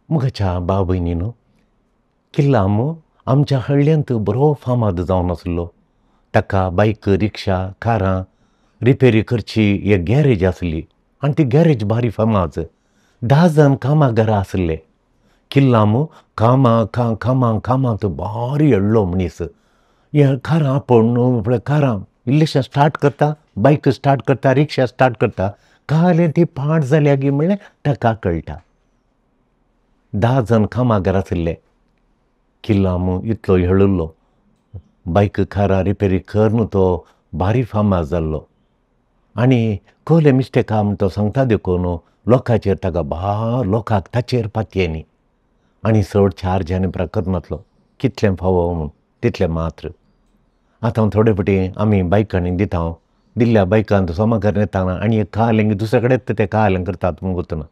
मुगाच्या भाव भयणीनो किल्लाम आमच्या हळ्यांत बरो फामाद जावन आसलो. ताका बायक रिक्षा कारां रिपेरी करची एक गॅरेज आसली आनी ती गॅरेज भारी फामाद. 10 जण कामाक घरा आसले. किल्लाम कामांत भारी येडलो मनीस. हे कारां पळोवन कारां इल्लेशें स्टार्ट करता, बायक स्टार्ट करता, रिक्षा स्टार्ट करता, कालें ती पाड जाल्या गी म्हणलें ताका कळटा. 10 जण कामाक घरा आसले. किल्लाम इतलो हेळिल्लो. बायक कारां रिपेरी करून तो भारी फामाद जाल्लो. आनी कसले मिस्टेक आहा म्हूण तो सांगता देखून लोकांचेर लोकांक ताचेर पातयेनी. आनी चड चार्ज आनी करनासलो. कितलें फावो म्हूण तितलें मात्र. आतां थोडे फावटी आमी बायकांनी दिता, दिल्ल्या बायकांत सोमां करून येताना आनी एक कालें दुसरे कडेन ते कालें करतात म्हूण गुतना.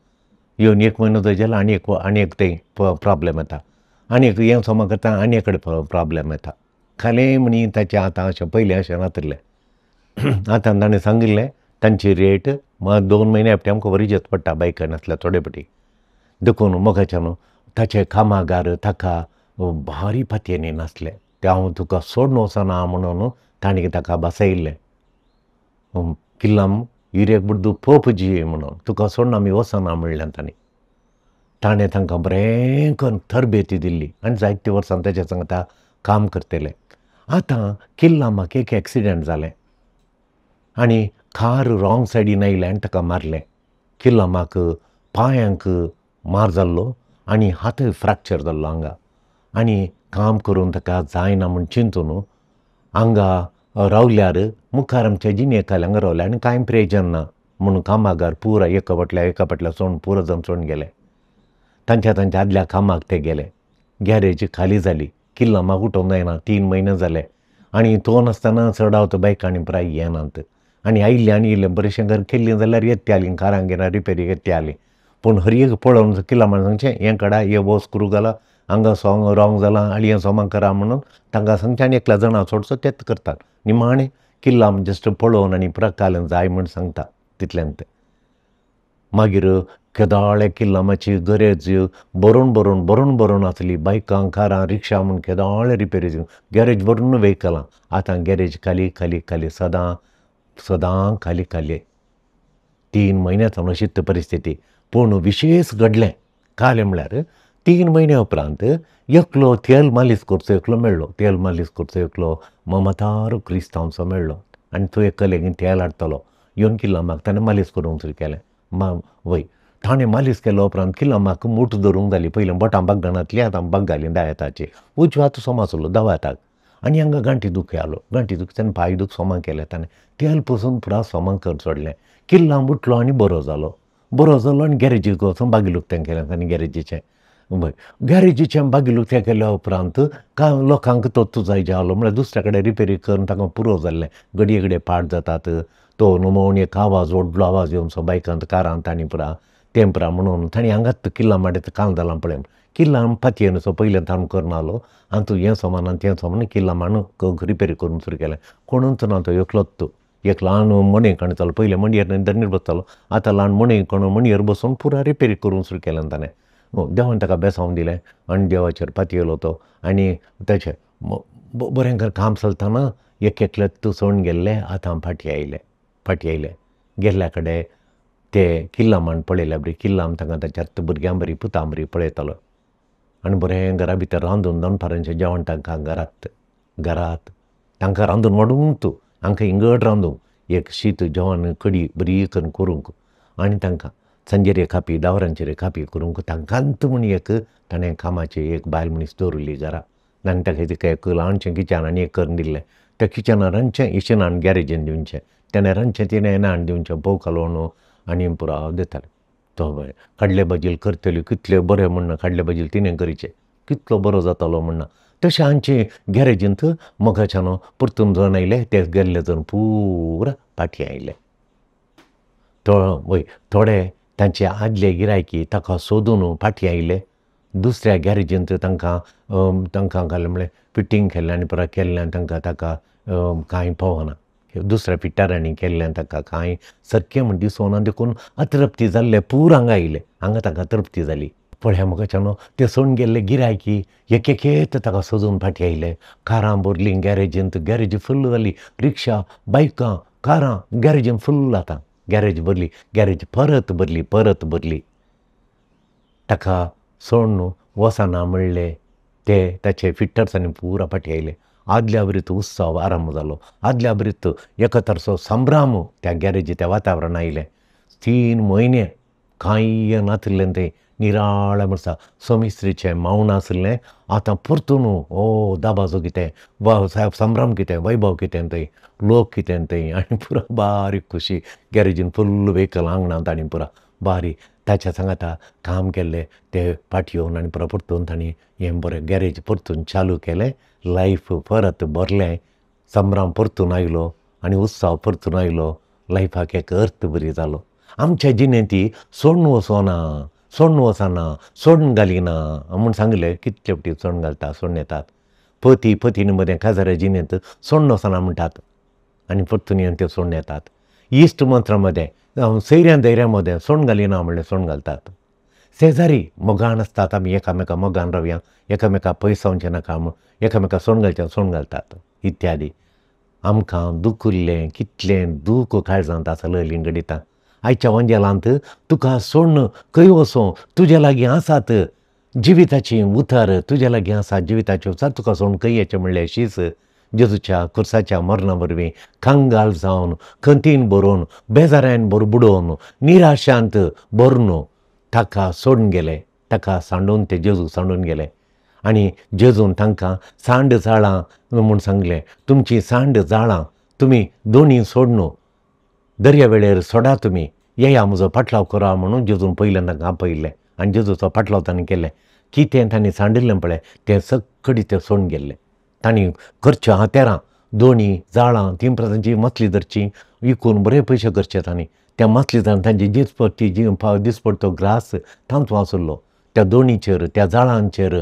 येवन 1 म्हयनो थंय गेलो आनी एक ते प्रॉब्लेम येता. आनी एक हें सोमां करता आनी एक कडेन प्रॉब्लेम येता. खालें म्हणी ताचें आतां अशें पयलीं अशें नासलें. आतां ताणें सांगिल्लें तांची रेट 2 म्हयने फावटी आमकां वरिचेच पडटा बायकांनी आसल्यार थोडे फावटी. देखून मोगाच्यान ताचे कामागार ताका भारी पातयेनी नासले. ते हांव तुका सोडून वचना म्हणून ताणें ताका बसयल्लें. किल्लाम हिरेक बुड्डू पोप जी म्हणून तुका सोडून आमी वचना म्हणलें ताणें. ताणें तांकां बरें करून तरबेती दिल्ली आनी जायते वर्सां ताचे सांगता काम करतले. आतां किल्लामाक एक एक्सिडेंट जालें आनी कार रॉंग सायडीन आयलें आनी ताका मारलें. किल्लामाक पांयांक मार जाल्लो आनी हातय फ्रॅक्चर जाल्लो हांगा. आनी काम करून ताका जायना म्हूण चिंतून हांगा रावल्यार मुखार आमच्या जिनेकाल हांगा रावले आनी कांय प्रयोजन ना म्हणून कामागार पुरा एका फाटल्या सोडून पुरो जावन सोडून गेले. तांच्या आदल्या कामाक ते गेले. गॅरेज खाली जाली. किल्लामाक उठोवंक जायना. 3 म्हयने जाले आनी तो नासतना चडावत बायकांनी पुराय येनात. आनी आयिल्लें बरेंशें घर केल्लीं जाल्यार येते जालीं कारांक घेवन रिपेरीक येते जालीं. पूण हर एक पळोवन किल्लामान सांगचें हें काडा, हे वो स्क्रू घाला, हांगा रॉंग जालां आनी हें सोमां करा म्हणून तांकां सांगचें आनी एकल्या जाणा सोडचो तेंच करतात. निमाणें किल्लाम जस्ट पळोवन आनी पुरा कालें जाय म्हूण सांगता तितल्यांत. मागीर केदाळे किल्लामाची गॅरेज भरून आसली. बायकां कारां रिक्षा म्हूण केदाळे रिपेरी गॅरेज भरून व्हेकलां. आतां गॅरेज खाली सदां खाली. 3 म्हयने जावन अशीच परिस्थिती. पूण विशेश घडलें कालें म्हळ्यार 3 म्हयने उपरांत एकलो तेल मालीश करचो एकलो मेळ्ळो. तेल मालीश करचो एकलो ममतार क्रिस्तांवचो मेळ्ळो आनी तो एक कलेगीन तेल हाडटलो. येवन किल्लामाक ताणें मालीश करूंक सुरू केलें. वय ताणें मालीश केलो उपरांत किल्लामाक मूठ धरूंक जाली. पयलीं बोटां बग्गनांतलीं आतां बग्गालीं दावे हाताची. उजव्या हात सोमासलो दावा हाताक आनी हांगा गांठी दुखी आलो. गांठी दुखी पांय दूख सोमां केलें ताणें. तेल पुसून पुरा सोमां कर सोडलें. किल्लाम उठलो आनी बरो जालो आनी गॅरेजीक वचून बागी उक्तें केलें ताणें गॅरेजीचें. गॅरेजीचें बागी उक्तें केल्या उपरांत लोकांक तो जाय जालो म्हळ्यार दुसऱ्या कडेन रिपेरी करून ताका पुरो जाल्लें. घडये पाड जातात. तो नुमोवन एक आवाज व्हडलो आवाज येवनसो बायकांत कारांत आनी पुरा तें पुरा म्हणून ताणें हांगात किल्लाम हाडीत काल जालां पळय. किल्लाम पातयेन असो पयलें ताण करनालो आनी तूं हें सोमाना तें सोमाना किल्लामान रिपेरी करून सुरू केलें. कोणूच ना तो एकलोच तो. एक ल्हान मणयेक हाडतालो. पयलें मणयेर दंडीर बसतालो. आतां ल्हान मणयेर बसून पुरा रिपेरी करून सुरू केलें ताणें. देवान ताका बेसांव दिलें आनी देवाचेर पातयेलो तो. आनी ताचें बरें काम चलतना एकलेच सोडून गेल्ले. आतां फाटीं आयले. गेल्ल्या कडेन ते किल्लामान पळयल्या बरी. किल्लाम तांकां ताच्या भुरग्यां बरी पुतां बरी पळयतालो आनी बरें घरा भितर रांदून दनपाराचें जेवण तांकां घरात तांकां रांदून वाडूंक हांकां इंगड रांदूंक एक शीत जेवण कडी बरी करूंक आनी तांकां सांजेर खापी दावरांचेर खापी करूंक तांकांत म्हूण एक ताणें कामाची एक बायल मनीस दवरली घरा. आनी ताका एक ल्हानशें किचन आनी एक करून दिल्लें. त्या किचनान रांदचें इशिनान गॅरेजीन दिवचें. तेणें रांदचें तिणें येनान दिवचें. पोव कालोवन आनी पुरो दितालें. तो काडले भाजयेल करतली कितले बरें म्हणना. काडले भाजयेल तिणें करीचें कितलो बरो जातालो म्हणना. तशें आमचे गॅरेजींत मोगाच्यान परतून जण आयले. ते गेल्ले जण पुरा फाटीं आयले. थोडे तांचे आदले गिरायकी ताका सोदून फाटीं आयले. दुसऱ्या गॅरेजींत तांकां घालें म्हळ्यार फिटींग केलें आनी पुरा केल्लें आनी ताका कांय पावना. दुसऱ्या फिटारांनी केल्लें ताका कांय सारकें म्हूण दिसोना. देखून अतृप्ती जाल्ले पूर हांगा आयले. हांगा ताका तृप्ती जाली. पळया मुखाच्यान ते सोडून गेल्ले गिरायकी एक एक ताका सजून फाटी आयले. कारां भरलीं गॅरेजींत, गॅरेजी फुल्ल जाली. रिक्षा, बायकां, कारां गॅरेजीन फुल्ल आतां. गॅरेज भरली, गॅरेज परत भरली. ताका सोडून वचना म्हणलें ते ताचे फिट्टर्सांनी पुरा फाटी आयले. आदल्या बरीत उत्सव आरंभ जालो. आदल्या बरीत एकतरचो संभ्रम त्या गॅरेजी त्या वातावरण आयलें. 3 म्हयने कांय नासलें तें निराळें म्हणसा समिस्त्रीचें मौन आसलें. आतां परतून दाबाजो कितें, संभ्रम कितें, वैभव कितें थंय, लोक कितें थंय आनी पुरो बारीक खुशी. गॅरेजीन फुल्ल व्हेकल आंगणांत आनी पुरा बारीक. ताच्या सांगाता काम केल्लें ते फाटी येवन आनी परतून तांणी हें बरें गॅरेज परतून चालू केलें. लायफ परत भरलें. संभ्रम परतून आयलो आनी उत्सव परतून आयलो. लायफाक एक अर्थ बरी जालो. आमच्या जिणेंत ती सोडून वचना, सोडून घालिना म्हूण सांगलें. कितले फावटी सोडून घालता, सोडून येतात. पतीन मदें काजाऱ्या जिणेंत सोडून वचना म्हणटात आनी परतून येवन ते सोडून येतात. इश्ट मंत्रा मदें, सैऱ्या दैऱ्या मदें सोडून घालिना म्हणलें सोडून घालतात. शेजारी मोगान आसतात, आमी एकामेका मोगान रावया, एकामेका पयस जावचें नाका म्हूण एकामेका सोडून घालतात इत्यादी. आमकां दूख उरलें, कितलें दूख काळजांत आसलें लिंगडीता. आयच्या वंजेलांत तुका सोडून खंय वचूं, तुजे लागीं आसात जिविताची उतर, तुजे लागीं आसा जिविताची उतर, तुका सोडून खंय येचें म्हणलें शीस. जेजूच्या खुर्साच्या मरणा वरवीं कांगाल जावन, खंतीन भरून, बेजाऱ्यान बुडोवन, निराशांत भरून ताका सोडून गेले. ताका सांडून ते जेजू सांडून गेले. आनी जेजून तांकां सांड जाळां म्हूण सांगलें. तुमची सांड जाळां तुमी दोनी सोडून दर्या वेळेर सोडा, तुमी येया म्हजो फाटलाव करा म्हणून जेजून पयलें तांकां आपयलें. आनी जेजूचो फाटलाव ताणें केलें. कितें ताणें सांडिल्लें पळय तें सगळें ते सोडून गेल्लें. तांणी करचें हातेरां, दोणी, जाळां, 3% मसली धरची, विकून बरे पयशे करचे तांणी. त्या मसली जावन तांची दिसपडटो ग्रास तांच वाचुरलो. त्या दोणीचेर, त्या जाळांचेर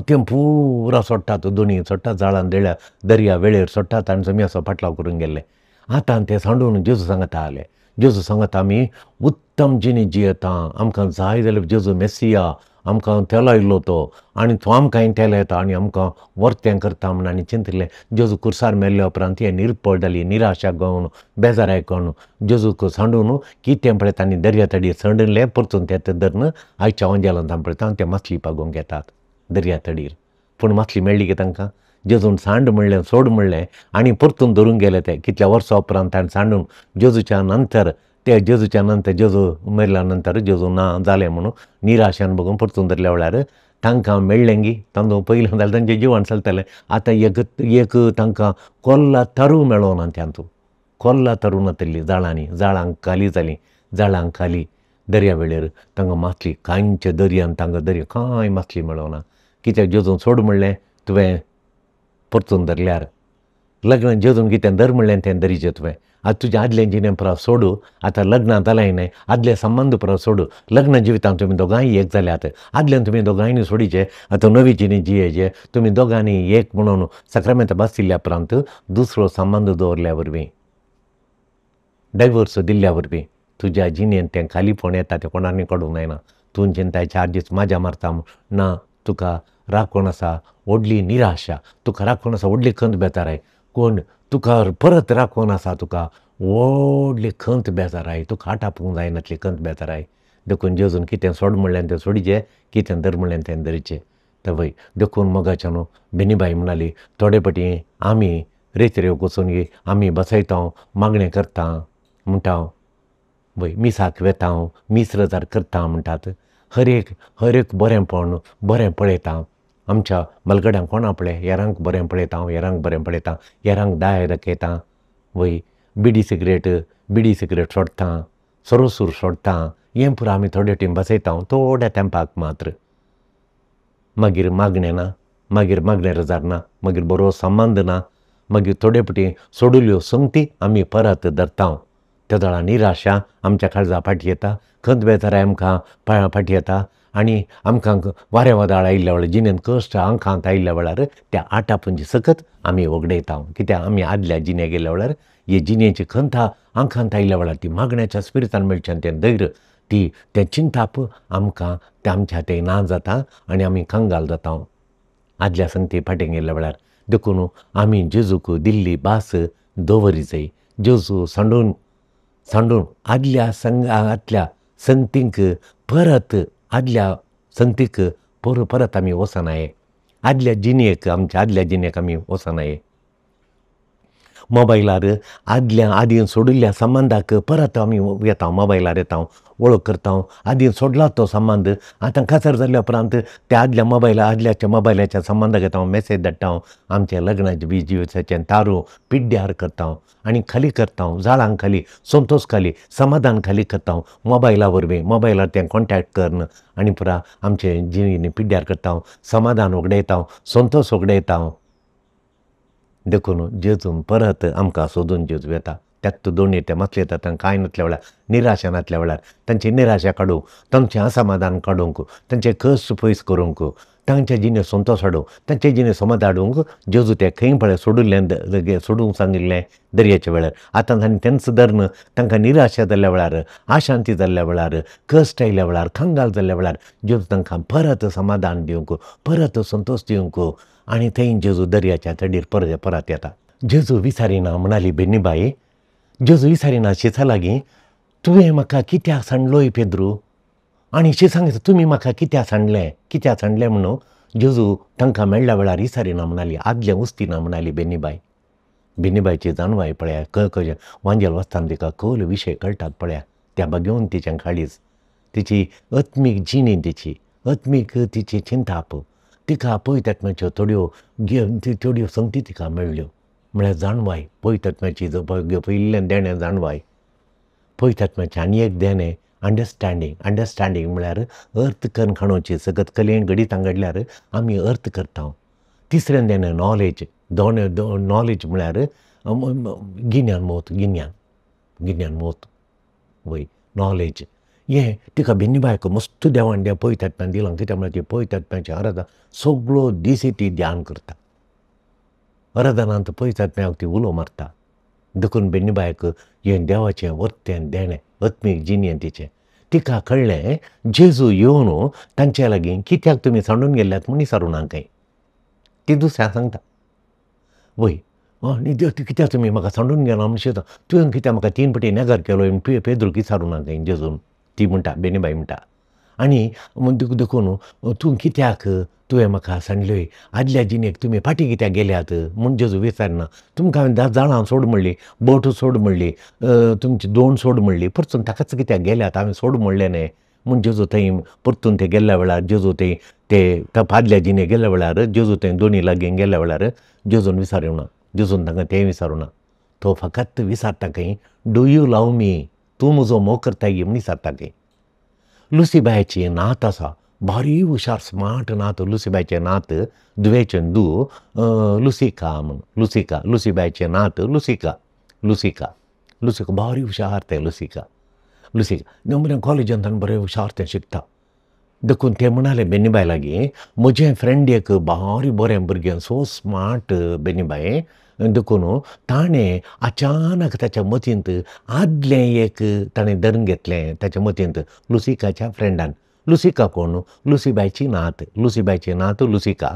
तें पुरा सोडटात. दोणी सोडटात, जाळान दर्या वेळेर सोडटात आनी जमी असो फाटलाव करून गेल्ले. आतां ते सांडून जेजू सांगता आले. जेजू सांगता आमी उत्तम जिणे जियेता. आमकां जाय जाल्यार जेजू मेस्सिया, आमकां तेलो आयिल्लो तो आनी तो आमकां तेलो येता आनी आमकां वर्तें करता म्हूण आनी चिंतलें. जेजू कुर्सार मेल्ल्या उपरांत हें निरपळ जाली. निराशा गळून, बेजाराय कळून जेजूक सांडून कितें पळय तांणी दर्या तडीर सांडलें. परतून तें धरून आयच्या वंजेलांत आमी पळयता ते मसली पागोवंक येतात दर्या तडीर. पूण मसली मेळ्ळी की तांकां. जेजून सांड म्हणलें, सोड म्हणलें आनी परतून धरून गेले ते. कितल्या वर्सां उपरांत ताणें सांडून जेजूच्या नंतर जेजू मेल्ल्या नंतर जेजू ना जालें म्हणून निराशान बघून परतून धरल्या वेळार तांकां मेळ्ळें गी. तांदूळ पयलें जाल्यार तांचें जिवन चलतलें. आतां एक तांकां कोल्ला तरू मेळो ना. तातूंत कोल्ला तरू नातली जाळांनी. जाळांक खाली जालीं. जाळांक खाली दर्या वेळेर तांकां मासली कांयचे दर्यान तांकां कांय मासली मेळोना. कित्याक जेजून सोड म्हणलें तुवें परतून धरल्यार. लग्न जेजून कितें धर म्हणलें तें धरीचें तुवें. आतां तुजें आदलें जिणें पुरो सोडू. आतां लग्नां जालें न्हय, आदले संबंद पुरो सोडू. लग्न जिवितांत तुमी दोगांय एक जाल्यात. आदल्यान तुमी दोगांयनी सोडिचें. आतां नवी जिणे जियेचें. तुमी दोगांनी एक म्हणून सक्रमेंत बासिल्ल्या उपरांत दुसरो संबंद दवरल्या वरवीं, डायवर्स दिल्ल्या वरवीं तुज्या जिणेंत तें खालीपण येता तें कोणानूय काडूंक जायना. तूं चिंताय 4 दीस मजा मारता ना. तुका राखण आसा व्हडली निराशा, तुका राखण आसा व्हडली खंत बेजाराय. कोण तुका परत राखण आसा, तुका व्हडली खंत बेजाराय. तुका आटापूंक जायना तली खंत बेजाराय. देखून जेजून कितें सोड म्हणलें तें सोडिचें, कितें धर म्हणलें तें धरचें. तर देखून मोगाच्यान बेनीबाई म्हणाली थोडे फावटी आमी रेचऱ्यो वचून आमी बसयता, मागणें करता म्हणटा, मिसाक वेता, मीस रजार करता म्हणटात. हर एक बरेंपण बरें पळयता. आमच्या मलगड्यांक कोणा पळय हेरांक बरें पळयता, हेरांक बरें पळयता, हेरांक दाय दाखयता. बिडी सिगरेट सोडटा, सरसूर सोडटा. हें पुरो आमी थोडे टीम बसयता थोड्या तेंपाक मात्र. मागीर मागणें ना, मागीर मागणें रजार ना, मागीर बरो संबंद ना. मागीर थोडे फावटी सोडिल्ल्यो संगती आमी परत धरता. त्या वेळार निराशा आमच्या काळजा फाटी येता, खंत बेजाराय आमकां फाटी येता आनी आमकां वारें वदाळ आयिल्ल्या वेळार जिणेंत कश्ट आंखांत आयिल्ल्या वेळार त्या आटापूंची सकत आमी वगडयता. कित्याक आमी आदल्या जिणे गेल्या वेळार हे जिणेची खंत आंखांत आयिल्ल्या वेळार ती मागण्याच्या स्पिरितान मेळचें तें धैर्य ते चिंताप आमकां ते आमच्या ते ना जाता आनी आमी कंगाल जाता. आदल्या संगती फाटीं गेल्ल्या वेळार देखून आमी जेजूक दिल्ली भास दवरी जाय. जेजू सांडून आदल्या संगतींक परत आदल्या संगतीक परत आमी वचनाये. आदल्या जिणेक आमी वचनाये. मोबायलार आदीं सोडिल्ल्या संबंदाक परत आमी येता, मोबायलार येता, वळख करता. आदीं सोडला तो संबंद, आतां काजार जाल्ल्या उपरांत त्या आदल्याच्या मोबायलाच्या संबंदाक येता, मॅसेज धाडटा, आमच्या लग्नाच्या दिसाचें तारू पिड्ड्यार करता आनी खाली करता, जाळां खाली, संतोश खाली, समाधान खाली करता. मोबायला वरवीं मोबायलार तें कॉन्टॅक्ट करन आनी पुरा आमचे जिणेनी पिड्ड्यार करता, समाधान उगडयता, संतोश उगडयता. देखून जेजून परत आमकां सोदून जेजू येता. त्यात दोनी ते मसले येता कांय नासल्या वेळार, निराशा नासल्या वेळार तांची निराशा काडूंक, तांचें असमाधान काडूंक, तांचे कश्ट पयस करूंक, तांचे जिणे संतोश हाडूंक, तांचे जिणे समाधान हाडूंक जेजू तें खंय पळय सोडूंक सांगिल्लें दर्याच्या वेळार. आतां तांणी तें सुदारन तांकां निराशा जाल्ल्या वेळार, अशांती जाल्ल्या वेळार, कश्ट आयिल्ल्या वेळार, कंगाल जाल्ल्या वेळार जेजू तांकां परत समाधान दिवंक, परत संतोश दिवंक आनी थंय जेजू दर्याच्या तडीर परत येता. जेजू विचारिना म्हणली बेन्नीबाई, जेजू विचारिना शिसा लागीं, तुवें म्हाका कित्याक सांडलोय पेद्रू? आनी शिसांक तुमी म्हाका कित्याक सांडलें म्हणून जेजू तांकां मेळ्ळ्या वेळार विचारिना म्हणली, आदलें उस्तिना म्हणली बेन्नीबाई. बेन्नीबाईची जाणवाय पळया, वांजेल वचताना तिका कौल विशय कळटात पळया, त्या बगेवन तिचें काळीज, तिची अत्मीक जिणी, तिची चिंताप, तिका पवित्रात्म्याच्यो थोड्यो संगती तिका मेळ्ळ्यो. म्हळ्यार जाणवाय, पवित्रात्म्याची पयलींतल्यान देणें जाणवाय, पवित्रात्म्याचें आनी एक देणें अंडरस्टँडींग म्हळ्यार अर्थ करून काडोवची. सगत कलेन घडीत घडल्यार आमी अर्थ करता. तिसरें देणें नॉलेज म्हळ्यार गिन्यान मोत वय नॉलेज. हें तिका बेन्नीबायक मस्त देवान पवित्रात्म्यान दिलां. कित्याक म्हळ्यार ती पवित्रात्म्याचें आराधना सगळो दीस ती ध्यान करता. आराधनांत पवित्रात्म्याक ती उलो मारता. देखून बेन्नीबायक हें देवाचें वर्तें देणें, आत्मीक जिणें तिचें. तिका कळ्ळें जेजू येवन तांचे लागीं कित्याक तुमी सांडून गेल्ल्यात म्हूण विचारूं कांय. ती दुसऱ्यांक सांगता, वय कित्याक तुमी म्हाका सांडून गेला म्हूण शिवता, तुवें कित्याक म्हाका 3 फावटी नेगार केलो पेद्रूक विचारूं ना कांय जेजून, ती म्हणटा, बेन्नीबाई म्हणटा. आनी देखून तूं कित्याक तुवें म्हाका सांडल्योय, आदल्या जिणेक तुमी फाटीं कित्याक गेल्यात म्हूण जेजू विचारना. तुमकां हांवें जाळां सोड म्हणली, बोट सोड म्हणली, तुमची दोण सोड म्हणली, परतून ताकाच कित्याक गेल्यात, हांवें सोड म्हणलें न्हय म्हूण जेजू थंय परतून ते गेल्ल्या वेळार जेजू ते आदल्या जिणेक गेल्ल्या वेळार जेजू थंय दोनी लागीं गेल्ल्या वेळार जेजून विचारूं ना. जेजून तांकां तें विचारूं ना. तो फकत विचारता खंय, डू यू लव मी, तूं म्हजो मोग करता गी म्हूण विचारता खंय. लुसीबायची नात आसा, भारी हुशार स्मार्ट नात. लुसीबायचें नात दुवेचें लुसिका म्हूण. लुसीबायचें नात लुसिका भारी हुशार तें लुसिका बरें कॉलेजांत बरें हुशार तें शिकता. देखून ते म्हणलें बेन्नीबाय लागीं, म्हजें फ्रेंड एक भारी बरें भुरगें, सो स्मार्ट बेन्नीबाय. देखून ताणें अचानक ताच्या मतींत आदलें एक ताणें धरून घेतलें ताच्या मतींत लुसिकाच्या फ्रेंडान. लुसिका कोण? लुसीबायची नात लुसिका.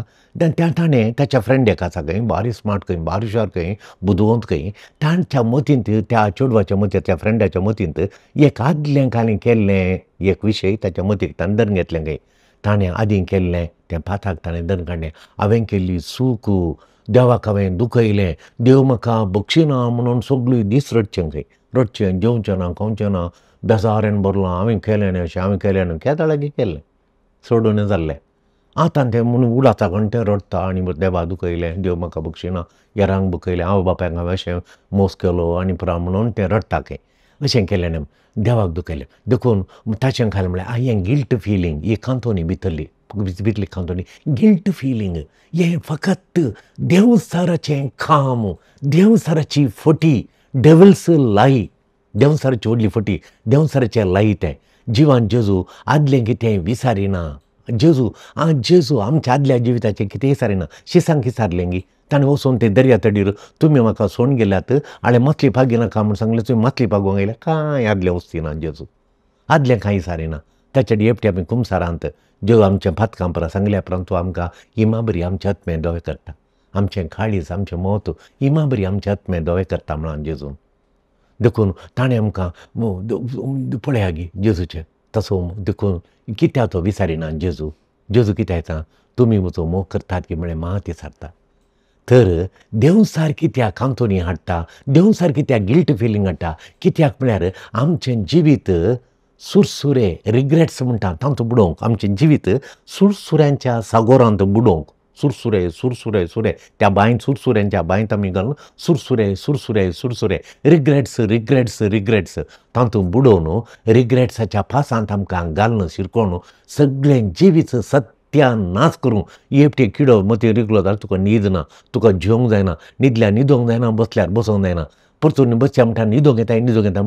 ताणें ताच्या फ्रेंड एक आसा खंय, भारी स्मार्ट खंय, भारी हुशार खंय, बुदवंत खंय, तांच्या मतींत, त्या चेडवाच्या मतींत, त्या फ्रेंडाच्या मतींत एक आदलें ताणें केल्लें एक विशय ताच्या मतींत ताणें धरून घेतलें खंय. ताणें आदीं केल्लें तें पाथाक ताणें धरून काडलें. हांवें केल्ली चूक, देवाक हांवें दुखयलें, देव म्हाका बक्षिना म्हणून सगळीं दीस रडचें जेवचें ना, खावचें ना, बेजारेन भरलां, हांवें केलें न्हय अशें, केद्या लागीं केलें, सोडून जाल्लें. आतां तें म्हणून उलाचाकण तें रडता आनी देवा दुखयलें, देव म्हाका बक्षिना, यारांक दुखयलें, आवय बापायक हांवें अशें मोस केलो आनी पुरा म्हणून तें रडटा खंय. अशें केलें न्हय, देवाक दुखयलें. देखून ताचें खालें म्हळ्यार हें गिल्ट फिलींग, ही कांतोनी भितरली कांतोनी गिल्ट फिलींग, हें फकत देंवसाराचें काम, देंवसाराची फटी, डेव्हिल्स लाई, देंवसाराची व्हडली फटी, देंवसाराचें लाई तें. जिवान जेजू आदलें कितें विचारिना. जेजू आमच्या आदल्या जिविताचें कितें विचारिना. शिसांक विचारलें गी, ताणें वचून ते दर्या तडीर तुमी म्हाका सोडून गेल्यात, हांवें मसली पागी नाका म्हूण सांगलें, तुमी मसली पागोवंक गेल्या, कांय आदलें वस्ती ना जेजू. आदलें कांय सारिना ताच्या एपटी आमी कुमसारांत ज्यो आमच्या भातकांपरा सांगल्या उपरांत तूं आमकां इमा बरी आमचे आत्मे दोळे करता, आमचें काळीज आमचें मोत इमा बरी आमचे आत्मे दोळे करता म्हणून जेजून देखून ताणें आमकां पळया गी जेजूचें तसो देखून कित्याक तो विचारिना जेजू कित्याक येता तुमी म्हजो मोग करतात की म्हळें मात विचारता तर देव सार कित्याक कांतोनी हाडटा देव सार कित्याक गिल्ट फिलींग हाडटा कित्याक म्हळ्यार आमचें जिवीत सुरसुरे रिग्रेट्स म्हणटा तांतूं बुडोवंक आमचें जिवीत सुरसुऱ्यांच्या सागोरांत बुडोवंक सुरसुरे त्या बांयत सुरसुऱ्यांच्या बांयत आमी घालून सुरसुरे रिग्रेट्स तांतूं बुडोवन रिग्रेट्साच्या पासांत आमकां घालून शिरकोवन सगळें जिवीत सत्यानाश करूं हेपटे किडो मती रिगलो जाल्यार तुका न्हीद ना तुका जेवंक जायना न्हिदल्यार न्हिदोंक जायना बसल्यार बसोंक जायना परतून बसच्या म्हणटा न्हिदोंक येताय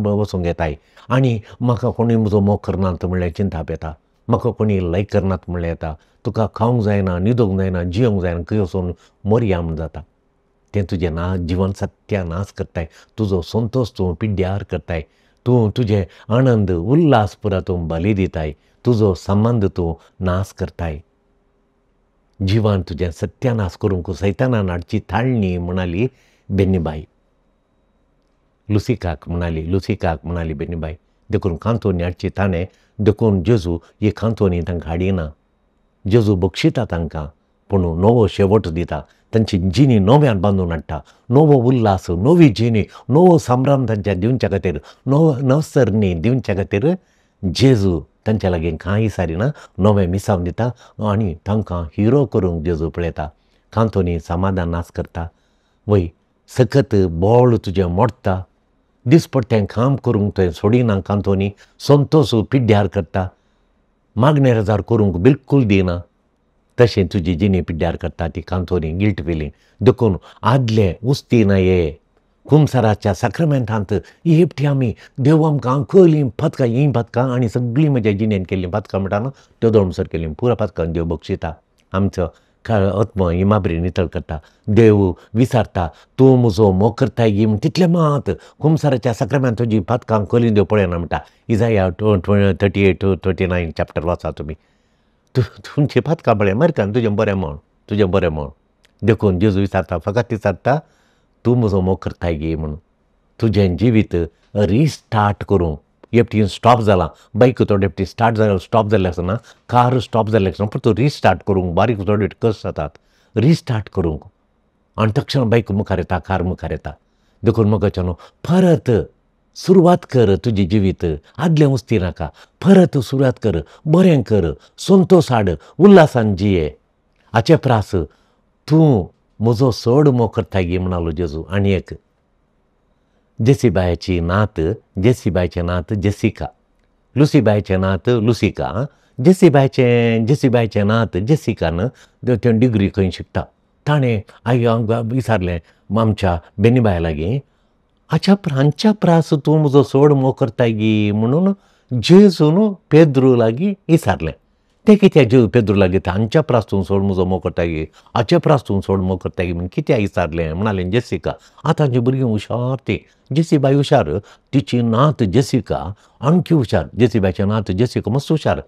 बसोंक येताय आनी म्हाका कोणूय म्हजो मोग करनात म्हणल्यार चिंताप येता म्हाका कोणी लायक करनात म्हणल्यार येता तुका खावंक जायना न्हिदोंक जायना जियोंक जायना खंय वचून मरया म्हण जाता तें तुजें जिवन सत्यानाश करताय तुजो संतोश तूं पिड्ड्यार करताय तूं तुजें आनंद उल्हास पुरा तूं बली दिताय तुजो संबंद तूं नाश करताय जिवन तुजें सत्यानाश करूंक सैतानान हाडची थाळणी म्हणाली बेन्नीबाई लुसिकाक म्हणाली बेन्नीबाई देखून कांतोनी हाडची ताणें देखून जेजू ही कांतोनी तांकां हाडिना जेजू बक्षिता तांकां पूण नवो शेवट दिता तांची जिणी नव्यान बांदून हाडटा नवो उल्हास नवी जिणी नवो संभ्रम तांच्या दिवच्या खातीर नवसरणी दिवच्या खातीर जेजू तांच्या लागीं कांय सारिना नवें मिसांव दिता आनी तांकां हिरो करूंक जेजू पळयता कांतोनी समाधान नाश करता वय सखत बोळ तुजें मोडटा दिसपट्टें काम करूंक थंय सोडिना कांतोनी संतोश पिड्ड्यार करता मागणे हजार करूंक बिलकूल दिना तशें तुजी जिणी पिड्ड्यार करता ती कांतोनी गिल्ट फिलींग देखून आदले उस्ती नये कुमसाराच्या साक्रमेंटांत हेपटी आमी देव आमकां कळलीं पथकां हीं पथकां आनी सगळीं म्हज्या जिणेन केल्लीं पथकां म्हणटाना त्यो दोळसर केल्लीं पुरा पथकां देव बक्षिता आमचो आत्म इमाबरी नितळ करता देव विचारता तूं म्हजो मोग करताय गी म्हण तितलें मात कुमसाराच्या साक्रमेंत तुजी पथकां कळीं देव पळयना म्हणटा इजाया 38-39 चॅप्टर वाचा तुमी तुमची पथकां पळय मरता तुजें बरें म्हण देखून जेजू विचारता फकत विचारता तूं म्हजो मोग करताय गे म्हणून तुजें जिवीत रिस्टार्ट करूंक हेपटी स्टॉप जालां बायक थोडे हेपटी स्टॉप जाल्ले आसतना कार स्टॉप जाल्ले आसतना परतून रिस्टार्ट करूंक बारीक थोडे कस जातात रिस्टार्ट करूंक आनी तक्षण बायक मुखार येता कार मुखार येता देखून म्हाका न्हू परत सुरवात कर तुजें जिवीत आदलें उस्ती नाका परत सुरवात कर बरें कर संतोश हाड उल्हासान जिये हाचे प्रास तूं म्हजो चड मोग करताय गे म्हणलो जेजू आनी एक जेसीबायेचें नात जेसिका लुसीबायेचें नात लुसिका जेसीबायेचें नात जेसिकान तें डिग्री खंय शिकता ताणें विचारलें आमच्या बेन्नीबाय लागीं हांच्या प्रास तूं म्हजो चड मोग करताय गी म्हणून जेजून पेद्रू लागीं विचारलें तें कित्याक जेजू पेद्रू लागीं हांच्या प्रास तूं चड म्हजो मोग करताय गी हाचे प्रास तूं चड मोग करताय गी म्हण कित्याक विचारलें म्हणालें जेसिका आतांची भुरगीं हुशार ती जेसीबाई हुशार तिची नात जेसिका आणखी हुशार जेसीबायचें नात जेसिका मस्त हुशार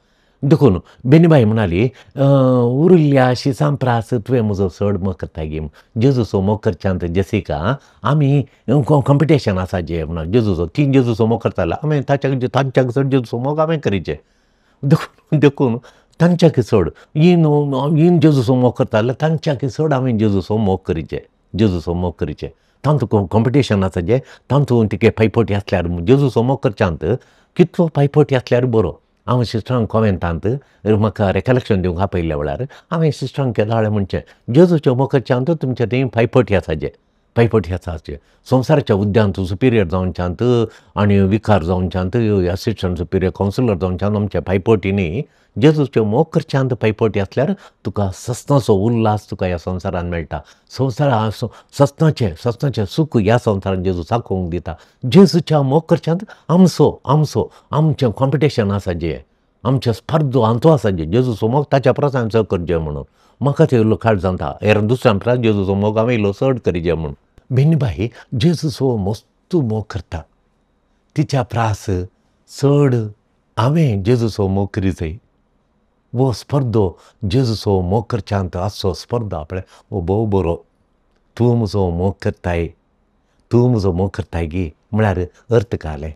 देखून बेन्नीबाई म्हणाली उरिल्ल्या शिसां प्रास तुवें म्हजो चड मोग करताय गी जेजूचो मोग करच्यांत जेसिका आमी कॉम्पिटिशन आसा जें म्हणून जेजूचो ती जेजूचो मोग करता जाल्यार आमी तांच्याक चड जेजूचो मोग हांवें करीचें देखून तांच्याक चड हीन जेजूचो मोग करता जाल्यार तांच्याक चड हांवें जेजूचो मोग करीचें तांतूं कॉम्पिटिशन आसा जें तांतूं तिके पायपोटी आसल्यार जेजूचो मोग करच्यांत कितलो पायपोटी आसल्यार बरो हांव सिस्टरांक कॉमेंटांत म्हाका रेकलेक्शन दिवंक आपयल्ल्या वेळार हांवें सिस्टरांक केदाळे म्हणचें जेजूच्यो मोग करच्यांत तुमचे थंय पायपोटी आसा संवसाराच्या उद्द्यांत सुपिरियर जावनच्यांत आनी विकार जावनच्यांत असिस्टंट सुपिरियर कावन्सिलर जावनच्यांत आमच्या पायपोटींनी जेजूच्यो मोग करच्यांत पायपोटी आसल्यार तुका सस्नाचो उल्हास तुका ह्या संवसारांत मेळटा सस्नाचें सूख ह्या संवसारांत जेजू चाखोवंक दिता जेजूच्या मोग करच्यांत आमचें कॉम्पिटिशन आसा जें आमचे स्पर्धो हांचो आसा जें जेजूचो मोग ताच्या परस हांवें चड करचें म्हणून म्हाका ते इल्लो खाट जाता हेर दुसऱ्यां परस जेजूचो मोग हांवें इल्लो चड करीचें म्हणून बेन्नीबाई जेजूचो मस्त मोग करता तिच्या प्रास चड हांवें जेजूचो मोग करी जाय. वो स्पर्धो जेजूचो मोग करच्यांत आसचो स्पर्धो आपणे वो भोव बरो. तूं म्हजो मोग करताय, तूं म्हजो मोग करताय गे म्हळ्यार अर्थ कालें.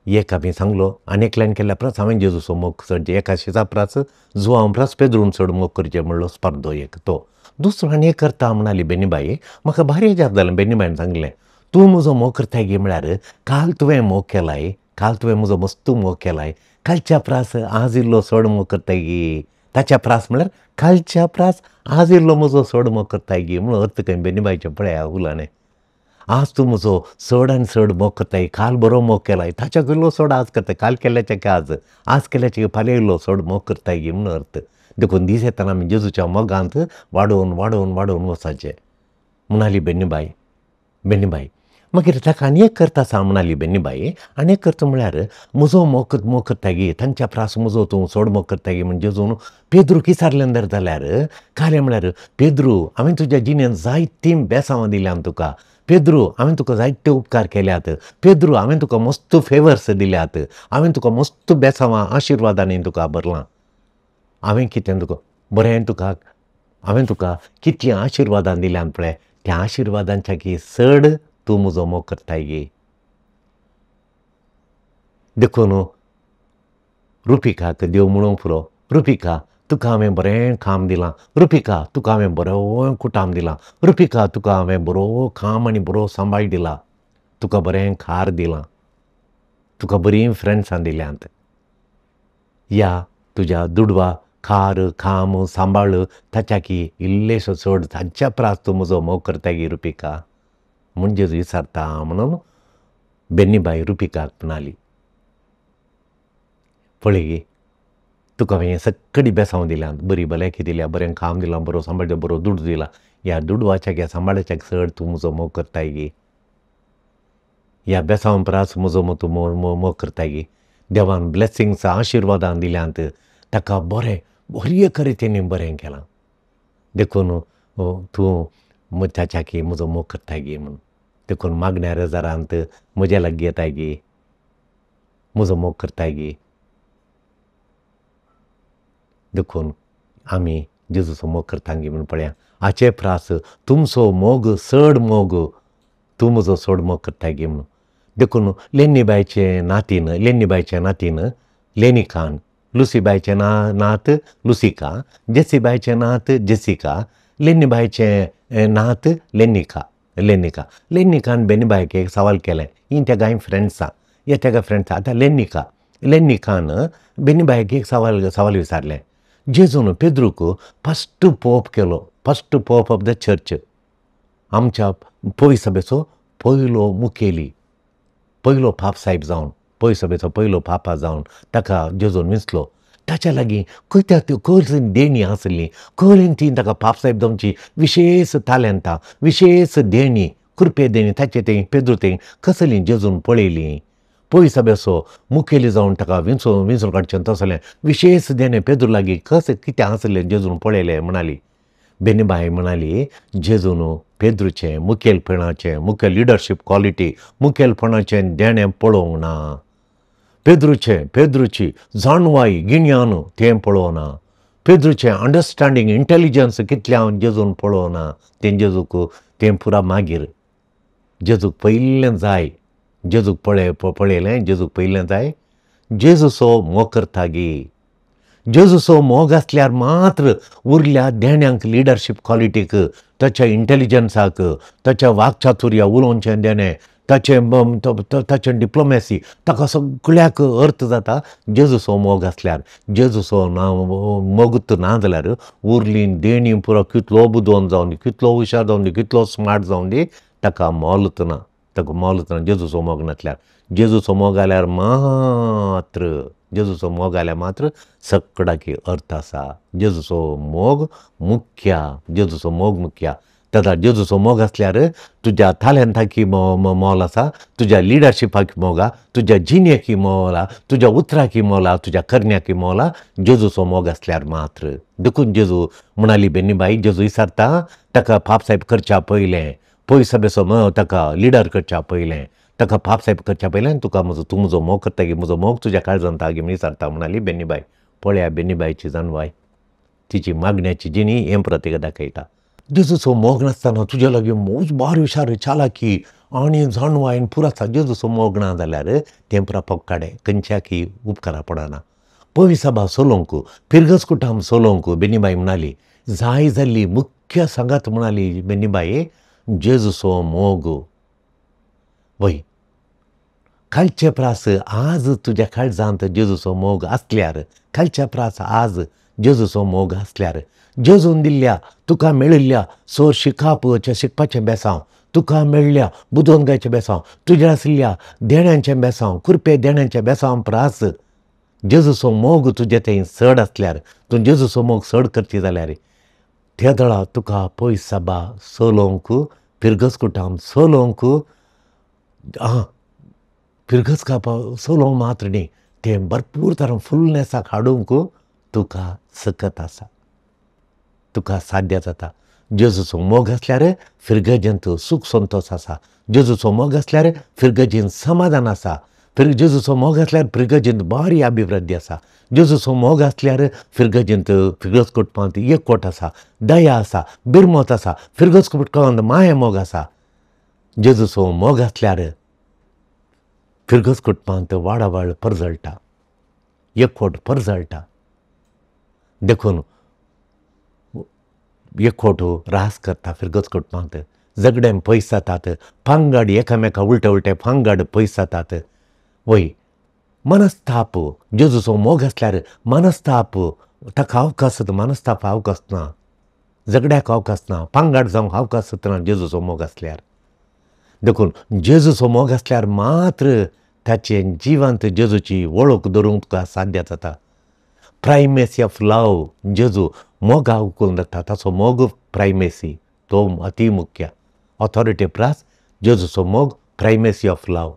एक हांवें सांगलो आनी एकल्यान केल्या परस हांवें जेजूचो मोग चडचे एकाशेचा परस जुवांव परस पेद्रून चड मोग करचें म्हणलो स्पर्धो एक तो. दुसरो आनी एक करता म्हणली बेनीबाई. म्हाका भारी विचार जालें. बेनीबाईन सांगलें तूं म्हजो मोग करताय गे म्हळ्यार काल तुवें मोग केलाय, काल तुवें म्हजो मस्त मोग केलाय, कालच्या प्रास आज इल्लो चड मोग करताय गे. ताच्या प्रास म्हळ्यार कालच्या प्रास आज इल्लो म्हजो चड मोग करताय गे म्हणून अर्थ खंय बेनीबाईचें पळया उलालें. आज तूं म्हजो चड आनी चड मोग करताय. काल बरो मोग केलाय, ताच्या इल्लो चड आज करताय. काल केल्याचे आज केल्याचे फाल्यां इल्लो चड मोग करताय गे म्हणून अर्थ. देखून दीस येताना आमी जेजूच्या मोगांत वाडोवन वाडोवन वाडोवन वचाचें म्हणाली बेनीबाई. बेनीबाई मागीर ताका आनी एक करता आसा म्हणाली बेनीबाई. आनी एक करता म्हळ्यार म्हजो मोग करताय गे तांच्या प्रास म्हजो तूं चड मोग करताय गे म्हणजे जेजून पेद्रूक विचारलें जाल्यार कालें म्हळ्यार पेद्रू हांवें तुज्या जिणेंत जायतीं बेसांवां दिल्यांत तुका. पेद्रू हांवें तुका जायते उपकार केल्यात. पेद्रू हांवें तुका मस्त फेवर्स दिल्यात. हांवें तुका मस्त बेसांवां आशिर्वादांनी तुका भरलां. हांवें कितें तुका बरें तुका हांवें तुका कितलीं आशिर्वादां दिल्यांत पळय त्या आशिर्वादांच्या की चड तूं म्हजो मोग करताय गे. देखून रुपिकाक देव म्हणूंक पुरो. रुपिका तुका हांवें बरें काम दिलां. रुपिका तुका हांवें बरो कुटाम दिलां. रुपिका तुका हांवें बरो काम आनी बरो सांबाळ दिला. तुका बरें खार दिलां. तुका बरीं फ्रेंड्सां दिल्यांत. या तुज्या दुडवा खार खाम सांबाळ ताच्या की इल्लेसो चड ताच्या प्रास तूं म्हजो मोग करताय गे रुपिका म्हणजे विचारता म्हणून बेनीबाई रुपिकाक म्हणाली. पळय गे तुका हांवें सगळीं बेसांव दिल्यांत. बरी भलायकी दिल्या, बरें काम दिलां, बरो सांबाळ दिला, बरो दूड दिला. ह्या दुडवाच्या ह्या सांबाळाच्याक चड तूं म्हजो मोग करताय गे. ह्या बेसांव प्रास म्हजो तूं मोग करताय गे. देवान ब्लेसिंग्स आशिर्वादां दिल्यांत. ताका बरे रितीन बरें केलां. देखून तूं ताच्या की म्हजो मोग करताय गे म्हणून. देखून मागण्या रेजारांत म्हज्या लागीं येताय गे. म्हजो मोग करताय गे. देखून आमी जेजूचो मोग करता गे म्हणून पळया. हाचे प्रास तुमचो मोग चड मोग तूं म्हजो चड मोग करताय गे म्हणून. देखून लेनीबायचे नातीन लेनिकान, लुसीबायचें नात लुसिका, जेसीबायचें नात जेसिका, लेनीबायचें नात लेनिका. लेनिकान बेनीबायक एक सवाल केलें. ही तेगाय फ्रेंड्सां. या तेगा फ्रेंड्सां आतां लेनिकान बेनीबायक एक सवाल विचारलें. जेजून पेद्रूक फस्ट पोप केलो. First pope of the church. आमच्या पय सभेचो पयलो मुखेली, पयलो पाप साहेब जावन, पय सभेचो पयलो पापा जावन ताका जेजून विंचलो. ताच्या लागीं खंयची देणी आसली, खंय ती ताका पाप साहेब जावची विशेश तालेंतां, विशेश देणी, कृपे देणी ताचे ते पेद्रू ते कसलीं जेजून पळयलीं. पय सभेचो मुखेली जावन ताका विंचून काडचें तसलें विशेश देणें पेद्रू लागीं कितें आसलें जेजून पळयलें म्हणाली. बेनीबाई म्हणाली जेजून पेद्रूचें मुखेल लिडरशीप क्वॉलिटी, मुखेलपणाचें देणें पळोवंक ना. पेद्रूची जाणवाई गिन्यान तें पळोवना. पेद्रूचें अंडरस्टँडींग इंटेलिजन्स कितल्यान जेजून पळोवना. तें जेजूक तें पुरा मागीर जेजूक पयलें जाय. जेजूक पळयलें जेजूक पयलें जाय. जेजूचो मोग करता गे. जेजूचो मोग आसल्यार मात्र उरल्या देण्यांक लिडरशीप क्वॉलिटीक, ताच्या इंटेलिजन्साक, ताच्या वागचातुर्या उलोवचें देणें, ताचें डिप्लोमॅसी ताका सगळ्याक अर्थ जाता जेजूचो मोग आसल्यार. जेजूचो मोगूत ना जाल्यार उरलीं देणी पुरो कितलो बुदोवन जावन दी, कितलो हुशार जावन दी, कितलो स्मार्ट जावन दी, ताका मोलच ना. जेजूचो मोग नासल्यार. जेजूचो मोग जाल्यार मात्र सगळ्याक अर्थ आसा. जेजूचो मोग मुख्य. ताका जेजूचो मोग आसल्यार तुज्या तालेंताकी मोल आसा, तुज्या लिडरशिपाकी मोग आसा, तुज्या जिणेकी मोल आसा, तुज्या उतराकी मोल आसा, तुज्या करण्याकी मोल आसा. जेजूचो मोग आसल्यार मात्र. देखून जेजू म्हणाली बेनीबाई जेजू विचारता ताका पाप साहेब करच्या पयलें, पय सभेचो ताका लिडर करच्या पयलें, ताका पाप साहेब करच्या पयल्यान तुका तूं म्हजो मोग करता गे, म्हजो मोग तुज्या काळजांत गे म्हणी सारता म्हणाली बेन्नीबाई. पळया बेन्नीबाईची जाणवाय, तिची मागण्याची जिणी हें प्रत्येक दाखयता. जेजूचो मोग नासतना तुज्या लागीं मोज बार हुशार चालाकी आनी जाणवायन पुरो आसा. जेजूचो मोग ना जाल्यार तें पुरा पोक्काडे खंयच्याकी उपकारा पडना. पवी सभा सोलोंक, फिरगस कुटाम सोलोंक बेन्नीबाई म्हणाली, जाय जाल्ली मुख्य सांगात म्हणाली बेन्नीबाई, जेजूचो मोग. वय कालचे प्रास आज तुज्या काळजांत जेजूचो मोग आसल्यार, कालच्या प्रास आज जेजूचो मोग आसल्यार, जेजून दिल्ल्या तुका मेळिल्ल्या सोर शिकपाचें बेसांव, तुका मेळिल्ल्या बुदोनगायचें बेसांव, तुज्या आशिल्ल्या देण्यांचें बेसांव, कुरपे देण्यांचें बेसांव प्रास जेजूचो मोग तुजे थंय चड आसल्यार, तूं जेजूचो मोग चड करची जाल्यार त्या दळा तुका पयस सभा सोलोंक, फिरगस कुटाम सोलोंक, फिरगस कापा सोलोंक मात्र न्ही, तें भरपूर तरां फुलनेसाक हाडूंक तुका सकत आसा, तुका साध्य जाता. जेजूचो मोग आसल्यार फिरगजेंत सूख संतोश आसा. जेजूचो मोग आसल्यार फिरगजींत समाधान आसा. जेजूचो मोग आसल्यार फिरगजींत बारी अभिवृद्धी आसा. जेजूचो मोग आसल्यार फिरगजींत फिरगस कुटुंबांत एकवट आसा, दया आसा, बिरमत आसा, फिरगस कुटुंबांत माये मोग आसा. जेजूचो मोग आसल्यार फिरगस कुटुंबांत वाडावळ परजळटा, एकवट परजळटा. देखून एकवट रास करता फिरगस कुटुंबांत, झगडें पयस जातात, पांगड एकामेका उलटे पांगड पयस जातात. वय मनस्ताप, जेजूचो मोग आसल्यार मनस्ताप, ताका अवकाश मनस्ताप अवकाश ना, झगड्याक अवकाश ना, पांगड जावंक अवकाश ना जेजूचो मोग आसल्यार. देखून जेजूचो मोग आसल्यार मात्र ताचें जिवंत जेजूची वळख धरूंक तुका साध्य जाता. प्रायमेसी ऑफ लव, जेजू मोगा उखलून जाता, ताचो मोग प्रायमेसी तो अति मुख्य. ऑथॉरिटी प्रास जेजूचो मोग प्रायमेसी ऑफ लव.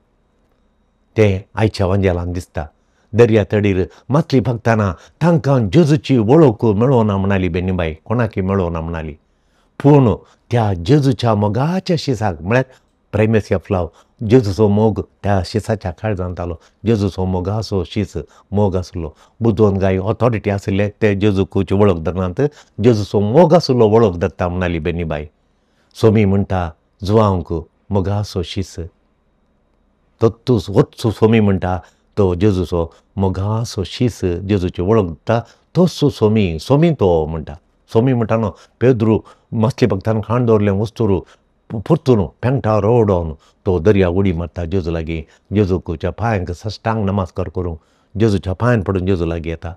तें आयच्या वांजेलान दिसता. दर्या तडीर मातली भक्ताना तांकां जेजूची वळख मेळोना म्हणाली बेन्नीबाई, कोणाकी मेळोना म्हणाली. पूण त्या जेजूच्या मोगाच्या शिसाक म्हळ्यार प्रायमेसी ऑफ लव, जेजूचो मोग त्या शिसाच्या काळजांत आलो. जेजूचो मोगाचो शीस मोग आसलो. बुदोन गाय ऑथॉरिटी आसले ते जेजूची वळख धरनात, जेजूचो मोग आसलो वळख धरता म्हणाली बेन्नीबाई. सोमी म्हणटा जुवांक मोगाचो शीस, तो वचू सोमी म्हणटा तो जेजूचो मोगाचो शीस जेजूची वळख धरता, तोच सोमी तो म्हणटा. सोमी म्हणटा न्हू, पेद्रू मसली भक्तान खाण दवरलें वस्तूर पुर्तून पेंगटा रोवडोन तो दर्या उडी मारता जेजू लागीं. जेजूच्या पांयांक सश्टांग नमस्कार करूंक जेजूच्या पांयान पडून जेजू लागीं येता.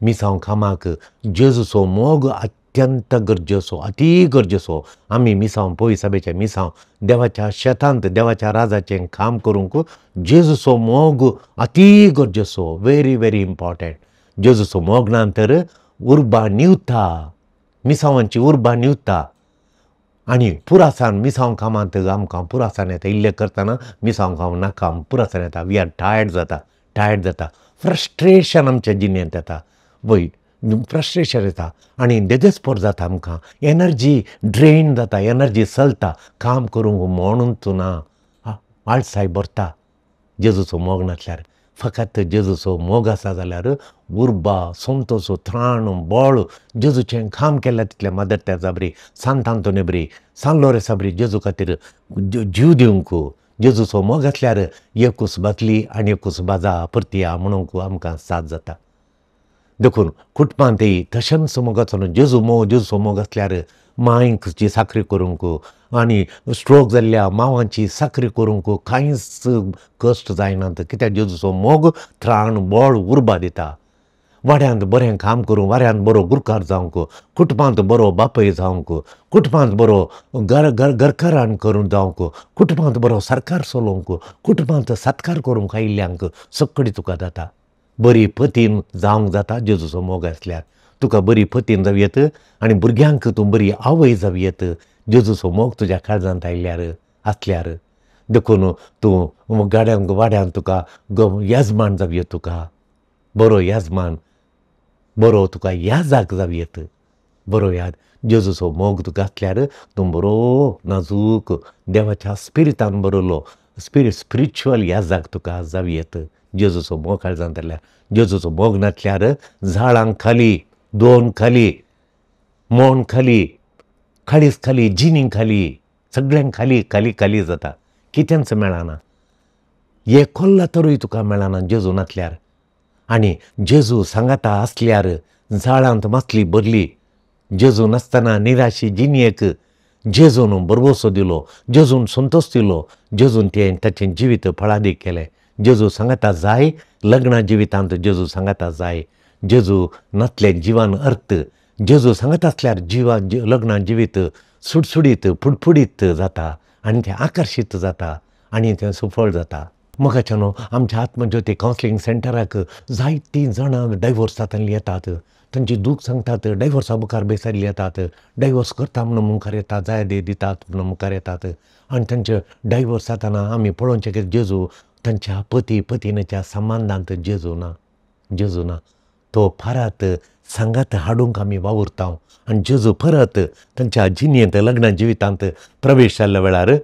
मिसांव कामाक जेजूचो मोग अत्यंत गरजेचो, अति गरजेचो. आमी मिसांव पवी सभेचे मिसांव देवाच्या शेतांत देवाच्या राजाचें काम करूंक जेजूचो मोग अति गरजेचो, व्हेरी व्हेरी इम्पॉर्टंट. जेजूचो मोग ना तर उर्बा निवता, मिसांवांची उर्बा निवता. आनी पुरासाण मिसांव कामांत आमकां पुरासाण येता. इल्लें करतना मिसांव काम नाका पुरासाण येता. वी आर टायर्ड जाता. फ्रस्ट्रेशन आमच्या जिणेंत येता. वय फ्रस्ट्रेशन येता आनी देदेस्पर जाता. आमकां एनर्जी ड्रेन जाता, एनर्जी चलता, काम करूंक म्हणूच ना, आळसाय भरता जेजूचो मोग नासल्यार. फकत जेजूचो मोग आसा जाल्यार उर्बा, संतोश, त्राण, बळ जेजूचें काम केल्या तितलें मदर जाबरी, सांत आंतोनी सान लोरेस बरी जेजू खातीर जीव दिवंक. जेजूचो मोग आसल्यार एकूच बातली आनी एकूच बाजा परतिया म्हणूंक आमकां साथ जाता. देखून कुटुंबांतय तशेंच मोगाचो न्हू, जेजूचो मोग आसल्यार मांयची साखरी करूंक आनी स्ट्रोक जाल्ल्या मांवांची साखरी करूंक कांयच कश्ट जायनात. कित्याक जेजूचो मोग त्राण, बळ, उर्बा दिता. वाड्यांत बरें काम करूंक, वाड्यांत बरो गुरकार जावंक, कुटुंबांत बरो बापय जावंक, कुटुंबांत बरो घरकारान करून जावंक, कुटुंबांत बरो सरकार चलोवंक, कुटुंबांत सत्कार करूंक आयिल्ल्यांक सगळी तुका जाता. बरी पतीन जावंक जाता जेजूचो मोग आसल्यार. तुका बरी पतीन जावयेत आनी भुरग्यांक तूं बरी आवय जावयेत जेजूचो मोग तुज्या काळजांत आयल्यार आसल्यार. देखून तूं वाड्यांत तुका येजमान जावयेत, तुका बरो येजमान, बरो तुका याजाक जावयेत, बरो याद. जेजूचो मोग तुका आसल्यार तूं बरो नाजूक देवाच्या स्पिरितान बरयलो स्पिरिच्युअल ह्या जाग तुका जावी येत. जेजूचो मोग काळजांत धरल्यार, जेजूचो मोग नातल्यार झाडांक खाली, दोन खाली, मोण खाली, खालीच खाली, जिनींग खाली, सगळ्यांक खाली खाली खाली जाता. कितेंच मेळना. हे कोल्ला तरूय तुका मेळना जेजू नातल्यार. आनी जेजू सांगाता आसल्यार झाडांत मातली बरली. जेजू नासतना निराशी जिणयेक जेजून बरवसो दिलो, जेजून संतोश दिलो, जेजून ताचें जिवीत फळादीक केलें. जेजू सांगाता जाय, लग्ना जिवितांत जेजू सांगाता जाय. जेजू नातले जिवान अर्थ. जेजू सांगता आसल्यार लग्ना जिवीत सुडसुडीत फुडफुडीत जाता आनी तें आकर्शीत जाता आनी तें सुफळ जाता. मोगाच्यानो आमच्या आत्मज्योती कावन्सिलींग सेंटराक जायतीं जाणां डायवोर्स जातालीं येतात. तांची दूख सांगतात, डायवोर्सा मुखार बेसारिल्लीं येतात, डायवोर्स करता म्हणून मुखार येतात, जाय दितात म्हणून मुखार येतात. आनी तांचे डायवोर्स जाताना आमी पळोवचें की जेजू तांच्या पतीच्या संबंदांत जेजू ना. तो परत सांगात हाडूंक आमी वावुरता आनी जेजू परत तांच्या जिणयेंत लग्ना जिवितांत प्रवेश जाल्ल्या वेळार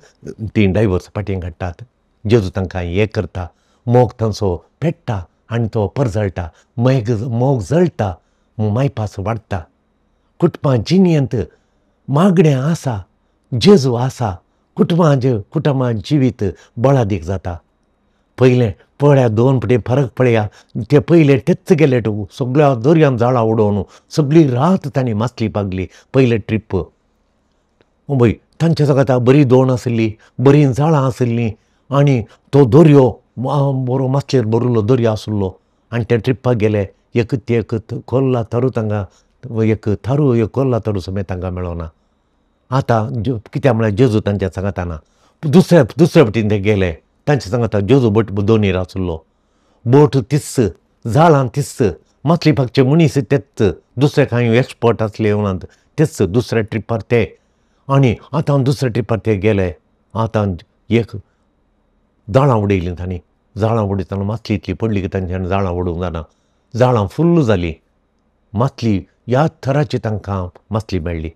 तीं डायवोर्स फाटीं काडटात. जेजू तांकां हें करता, मोग तांचो पेट्टा आनी तो परजळटा. मोग जळटा, मायपास वाडटा. कुटुंबां जिणयेंत मागणें आसा, जेजू आसा, कुटुंबां जिवीत बळादीक जाता. पयलें पळया, दोन फुटी फरक पळया. ते पयले तेच गेले सगळ्या दर्यान झाडां उडोवन सगळी रात तांणी मासली पागली. पयले ट्रीप पळय, तांच्या सांगाता बरी दोण आसली, बरीं झाडां आसलीं आनी तो दर्यो बरो मातशेर भरिल्लो दर्यो आसलो आनी ते ट्रिप्पाक गेले. एक कोल्ला तरू तांकां एक कोल्ला तरू समेत तांकां मेळोना. आतां कित्याक म्हळ्यार जेजू तांच्या सांगाता ना. दुसऱ्या वटेन ते गेले, तांच्या सांगाता जेजू दोनीर आसलो. बोट तिस्स, झाडां तिस्स, मातली पागचे मनीस तेच, दुसरे कांय एक्सपर्ट आसले म्हणून तेच दुसऱ्या ट्रिपार ते. आनी आतां दुसऱ्या ट्रिपार ते गेले. आतां एक झाडां उडयलीं तांणी. झाडां उडयतना मातली इतली पडली की तांच्यानी झाडां उडोवंक जायना. झाडां फुल्ल जालीं. मातली ह्या थराची तांकां मातली मेळ्ळी.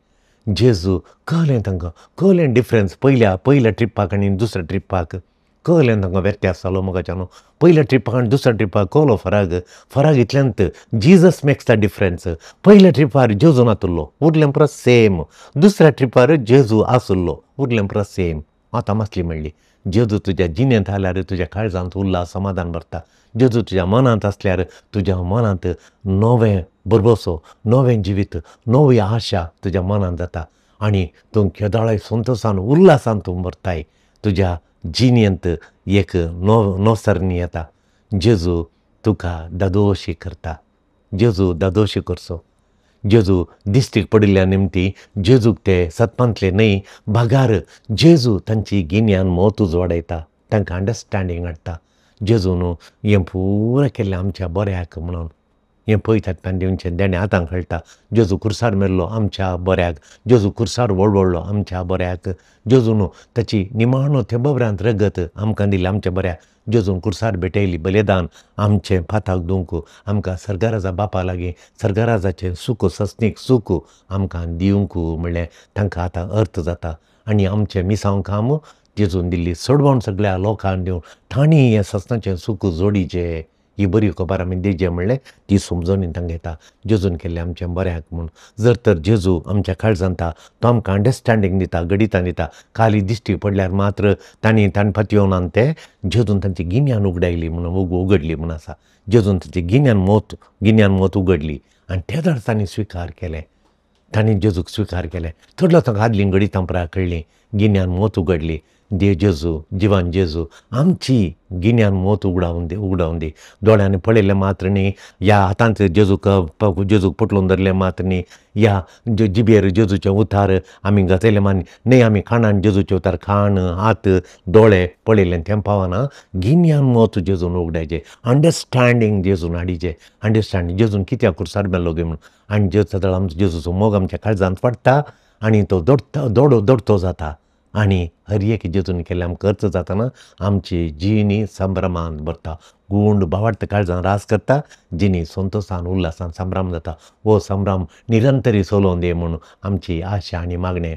जेजू कळ्ळें तांकां, कळ्ळें डिफरन्स पयल्या ट्रिपाक आनी दुसऱ्या ट्रिपाक. कळ्ळें तांकां व्यत्यास जालो मोगाच्यानो. पयल्या ट्रिपाक आनी दुसऱ्या ट्रिपाक कळलो फरक इतल्यांत जिजस मेक्स द डिफरन्स. पयल्या ट्रिपार जेजू नातलो, उरलें परत सेम. दुसऱ्या ट्रिपार जेजू आसलो, उरलें परत सेम. आतां मातली मेळ्ळी. जेजू तुज्या जिणेंत आल्यार तुज्या काळजांत उल्हास समाधान भरता. जेजू तुज्या मनांत आसल्यार तुज्या मनांत नवें बरवसो, नवें जिवीत, नवी आशा तुज्या मनांत जाता आनी तूं केदाळे संतोशान उल्हासान तूं भरताय. तुज्या जिणेंत एक नवसरणी येता. जेजू तुका दादोशी करता. जेजू दादोशी करचो. जेजू दिश्टीक पडिल्ल्या निमती जेजूक ते सतमांतले न्हय, भागार जेजू तांची गिन्यान मोतूज वाडयता, तांकां अंडरस्टँडींग हाडटा. जेजू न्हू हें पुराय केल्लें आमच्या बऱ्याक म्हणून. हें पळयतात ताणें दिवचें देणें आतां कळटा. जेजू कुर्सार मेल्लो आमच्या बऱ्याक, जेजू कुर्सार वळवळ्ळो आमच्या बऱ्याक. जेजू न्हू ताची निमाणो थेंबभरांत रगत आमकां दिली आमच्या बऱ्याक. जेजून कुर्सार भेटयली बलिदान आमचें पाताक दिवंक, आमकां सर्गराजा बापा लागीं सर्गराजाचें सूख सस्नीक सूख आमकां दिवंक म्हणलें तांकां आतां अर्थ जाता. आनी आमचें मिसांव काम जेजून दिल्ली सोडवण सगळ्या लोकांक दिवन तांणी हें सस्नाचें सूख जोडिचें. ही बरी खबर आमी दिवचें म्हणलें ती समजोनी तांकां येता. जेजून केल्लें आमचें बऱ्याक म्हूण. जर तर जेजू आमच्या काळजांत तो आमकां अंडरस्टँडींग दिता, गडितां दिता. खाली दिश्टी पडल्यार मात्र तांणी फातयोवन ते जेजून तांची गिन्यान उगडायली म्हणून उगडली म्हूण आसा. जेजून तांची गिन्यान मोत उगडली आनी तेदर तांणी स्विकार केलें. तांणी जेजूक स्विकार केलें. थोडलो तांकां आदलीं गडितां परां कळ्ळीं. गिन्यान मोत उगडली. जेजू जिवान जेजू आमची गिन्यान मोत उगडावन दी. दोळ्यांनी पळयलें मात्र न्ही, ह्या हातांत जेजूक पटलून धरलें मात्र न्ही, ह्या जिबेर जेजूचे उतार आमी घातलेले मान न्ही, आमी खाणान जेजूचे उतार खाण हात दोळे पळयलें तें पावना. गिन्यान मोत जेजून उगडायचें, अंडरस्टँडींग जेजून हाडिचें. अंडरस्टँडींग जेजून कित्याक कुर्सार मेल्लो गे म्हणून. आनी जेजू आमचो जेजूचो मोग आमच्या काळजांत पडटा आनी तो दोडतो जाता. आनी हर एक जेजून केल्लें आमकां अर्थ जाताना आमची जिणी संभ्रमांत भरता. गूंड भावार्थ काळजां रास करता, जिणी संतोशान उल्हासान संभ्रम जाता. हो संभ्रम निरंतरी चलोवन दी म्हणून आमची आशा आनी मागणें.